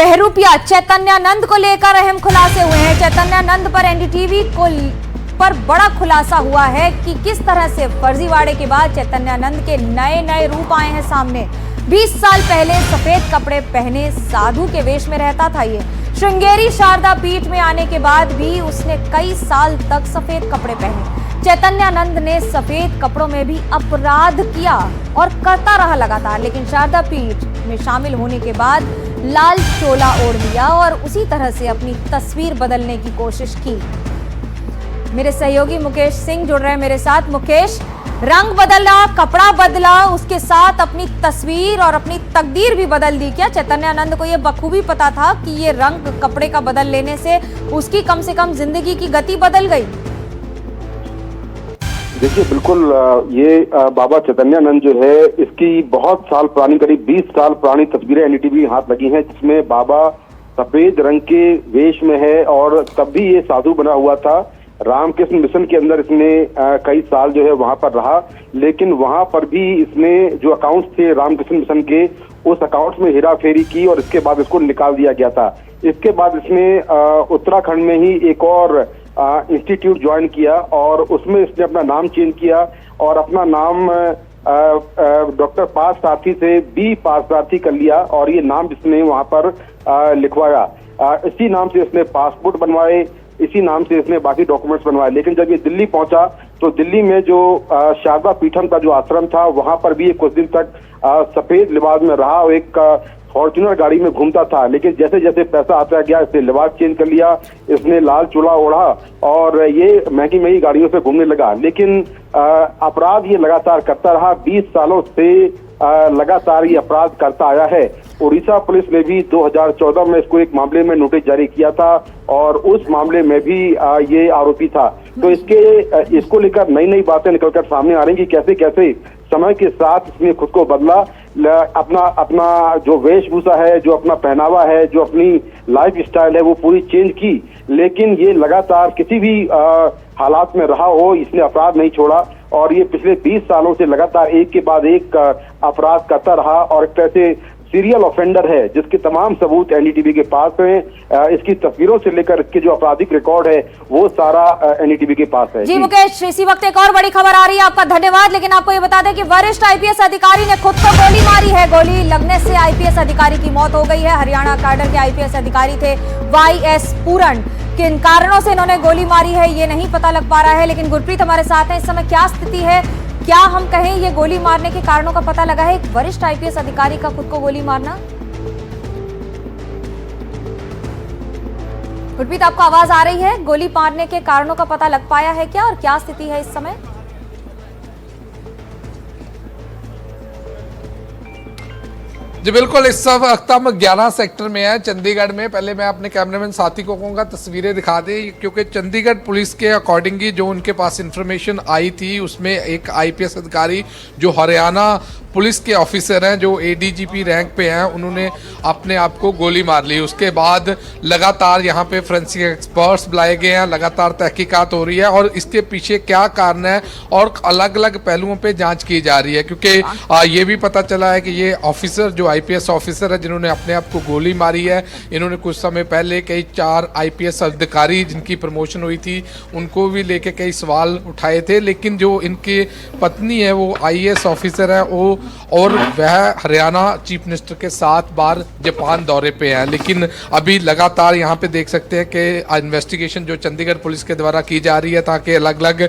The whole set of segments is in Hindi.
बहरूपिया चैतन्यानंद को लेकर अहम खुलासे हुए हैं। चैतन्यानंद पर एनडीटीवी पर बड़ा खुलासा हुआ है कि किस तरह से फर्जीवाड़े के बाद चैतन्यानंद के नए नए रूप आए हैं सामने। 20 साल पहले सफेद कपड़े पहने साधु के वेश में रहता था ये। श्रृंगेरी शारदा पीठ में आने के बाद भी उसने कई साल तक सफेद कपड़े पहने। चैतन्यानंद ने सफेद कपड़ों में भी अपराध किया और करता रहा लगातार, लेकिन शारदा पीठ में शामिल होने के बाद लाल चोला ओढ़ लिया और उसी तरह से अपनी तस्वीर बदलने की कोशिश की। मेरे सहयोगी मुकेश सिंह जुड़ रहे हैं मेरे साथ। मुकेश, रंग बदला, कपड़ा बदला, उसके साथ अपनी तस्वीर और अपनी तकदीर भी बदल दी क्या? चैतन्यानंद को यह बखूबी पता था कि ये रंग कपड़े का बदल लेने से उसकी कम से कम जिंदगी की गति बदल गई? देखिए, बिल्कुल ये बाबा चैतन्यानंद जो है, इसकी बहुत साल पुरानी, करीब 20 साल पुरानी तस्वीरें एनडीटीवी हाथ लगी हैं, जिसमें बाबा सफेद रंग के वेश में है और तब भी ये साधु बना हुआ था। रामकृष्ण मिशन के अंदर इसने कई साल जो है वहां पर रहा, लेकिन वहां पर भी इसने जो अकाउंट्स थे रामकृष्ण मिशन के, उस अकाउंट्स में हेरा फेरी की और इसके बाद इसको निकाल दिया गया था। इसके बाद इसने उत्तराखंड में ही एक और इंस्टीट्यूट ज्वाइन किया और उसमें इसने अपना नाम चेंज किया और अपना नाम डॉक्टर पार्थसारथी से बी पार्थसारथी कर लिया और ये नाम इसने वहां पर लिखवाया। इसी नाम से इसने पासपोर्ट बनवाए, इसी नाम से इसने बाकी डॉक्यूमेंट्स बनवाए। लेकिन जब ये दिल्ली पहुंचा तो दिल्ली में जो शारदा पीठम का जो आश्रम था, वहां पर भी कुछ दिन तक सफेद लिबास में रहा और एक फॉर्च्यूनर गाड़ी में घूमता था। लेकिन जैसे जैसे पैसा आता गया, इसने लिबास चेंज कर लिया, इसने लाल चोला ओढ़ा और ये महंगी महंगी गाड़ियों से घूमने लगा। लेकिन अपराध ये लगातार करता रहा। 20 सालों से लगातार ये अपराध करता आया है। उड़ीसा पुलिस ने भी 2014 में इसको एक मामले में नोटिस जारी किया था और उस मामले में भी ये आरोपी था। तो इसको लेकर नई नई बातें निकलकर सामने आ रही कि कैसे कैसे समय के साथ इसने खुद को बदला, अपना जो वेशभूषा है, जो अपना पहनावा है, जो अपनी लाइफ स्टाइल है, वो पूरी चेंज की। लेकिन ये लगातार किसी भी हालात में रहा हो, इसने अपराध नहीं छोड़ा और ये पिछले 20 सालों से लगातार एक के बाद एक अपराध करता रहा और एक तरह से सीरियल ऑफेंडर है, जिसके तमाम सबूत एनडीटीवी के पास हैं। इसकी तस्वीरों से लेकर इसके जो आपराधिक रिकॉर्ड है वो सारा एनडीटीवी के पास है। जी मुकेश, इसी वक्त एक और बड़ी खबर आ रही है, आपका धन्यवाद। लेकिन आपको ये बता दें कि वरिष्ठ आईपीएस अधिकारी ने खुद को गोली मारी है। गोली लगने से आईपीएस अधिकारी की मौत हो गई है। हरियाणा कैडर के आईपीएस अधिकारी थे YS पूरण। किन कारणों से इन्होंने गोली मारी है ये नहीं पता लग पा रहा है। लेकिन गुरप्रीत हमारे साथ है। इस समय क्या स्थिति है? क्या हम कहें ये गोली मारने के कारणों का पता लगा है? एक वरिष्ठ आईपीएस अधिकारी का खुद को गोली मारना। गुरप्रीत, आपको आवाज आ रही है? गोली मारने के कारणों का पता लग पाया है क्या और क्या स्थिति है इस समय? जी बिल्कुल, इस वक्त हम 11 सेक्टर में है चंडीगढ़ में। पहले मैं अपने कैमरामैन साथी को कहूँगा तस्वीरें दिखा दे, क्योंकि चंडीगढ़ पुलिस के अकॉर्डिंग जो उनके पास इंफॉर्मेशन आई थी उसमें एक आईपीएस अधिकारी जो हरियाणा पुलिस के ऑफिसर हैं, जो ADGP रैंक पे हैं, उन्होंने अपने आप को गोली मार ली। उसके बाद लगातार यहाँ पे फोरेंसिक एक्सपर्ट्स बुलाए गए हैं, लगातार तहकीकात हो रही है और इसके पीछे क्या कारण है और अलग अलग पहलुओं पे जांच की जा रही है। क्योंकि ये भी पता चला है कि ये ऑफिसर जो IPS ऑफिसर है जिन्होंने अपने आप को गोली मारी है, इन्होंने कुछ समय पहले कई 4 IPS अधिकारी जिनकी प्रमोशन हुई थी उनको भी लेके कई सवाल उठाए थे। लेकिन जो इनकी पत्नी है वो IAS ऑफिसर है वो, और वह हरियाणा चीफ मिनिस्टर के 7 बार जापान दौरे पे है। लेकिन अभी लगातार यहाँ पे देख सकते हैं कि इन्वेस्टिगेशन जो चंडीगढ़ पुलिस के द्वारा की जा रही है, ताकि अलग अलग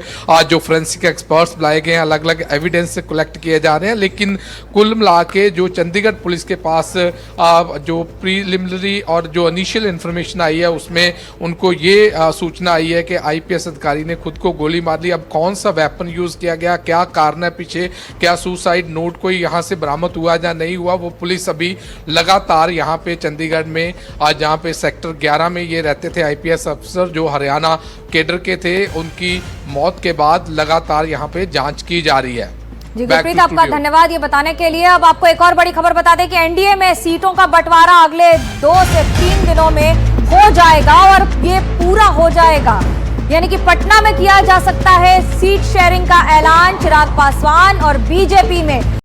जो फोरेंसिक एक्सपर्ट्स बुलाए गए हैं, अलग अलग एविडेंस कलेक्ट किए जा रहे हैं। लेकिन कुल मिला के जो चंडीगढ़ पुलिस के पास जो प्रीलिमिनरी और जो इनिशियल इन्फॉर्मेशन आई है उसमें उनको ये सूचना आई है कि IPS अधिकारी ने खुद को गोली मार ली। अब कौन सा वेपन यूज किया गया, क्या कारण है पीछे, क्या सुसाइड नोट कोई यहाँ से बरामद हुआ या नहीं हुआ, वो पुलिस अभी लगातार यहाँ पे चंडीगढ़ में आज जहाँ पे सेक्टर 11 में ये रहते थे IPS अफसर जो हरियाणा कैडर के थे, उनकी मौत के बाद लगातार यहाँ पे जांच की जा रही है। जी गुरप्रीत, आपका धन्यवाद ये बताने के लिए। अब आपको एक और बड़ी खबर बता दें कि एनडीए में सीटों का बंटवारा अगले 2 से 3 दिनों में हो जाएगा और ये पूरा हो जाएगा, यानी कि पटना में किया जा सकता है सीट शेयरिंग का ऐलान। चिराग पासवान और बीजेपी में